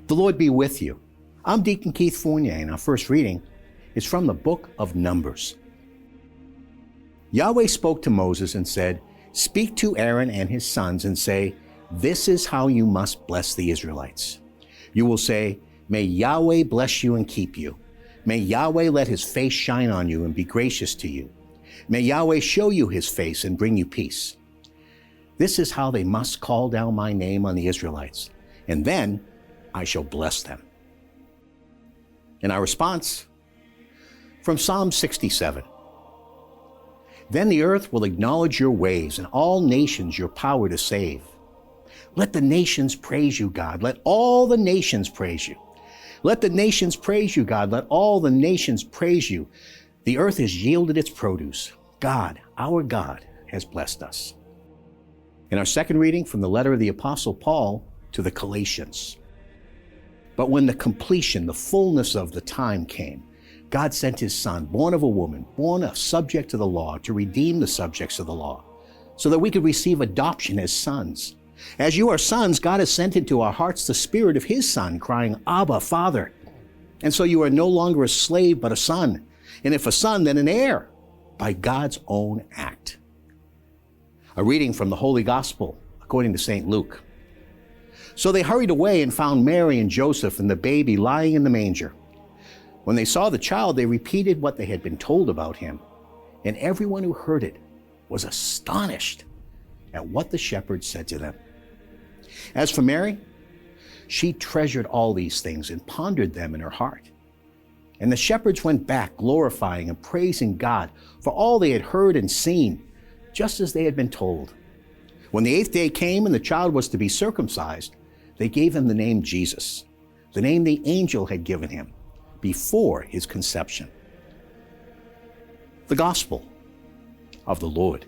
The Lord be with you. I'm Deacon Keith Fournier, and our first reading is from the book of Numbers. Yahweh spoke to Moses and said, "Speak to Aaron and his sons and say, this is how you must bless the Israelites. You will say, may Yahweh bless you and keep you. May Yahweh let his face shine on you and be gracious to you. May Yahweh show you his face and bring you peace. This is how they must call down my name on the Israelites, and then I shall bless them." In our response, from Psalm 67. Then the earth will acknowledge your ways, and all nations your power to save. Let the nations praise you, God. Let all the nations praise you. Let the nations praise you, God. Let all the nations praise you. The earth has yielded its produce. God, our God, has blessed us. In our second reading from the letter of the Apostle Paul to the Galatians. But when the completion, the fullness of the time came, God sent his Son, born of a woman, born a subject to the law, to redeem the subjects of the law, so that we could receive adoption as sons. As you are sons, God has sent into our hearts the Spirit of his Son, crying, Abba, Father. And so you are no longer a slave, but a son. And if a son, then an heir, by God's own act. A reading from the Holy Gospel, according to St. Luke. So they hurried away and found Mary and Joseph and the baby lying in the manger. When they saw the child, they repeated what they had been told about him. And everyone who heard it was astonished at what the shepherds said to them. As for Mary, she treasured all these things and pondered them in her heart. And the shepherds went back, glorifying and praising God for all they had heard and seen, just as they had been told. When the 8th day came and the child was to be circumcised, they gave him the name Jesus, the name the angel had given him before his conception. The Gospel of the Lord.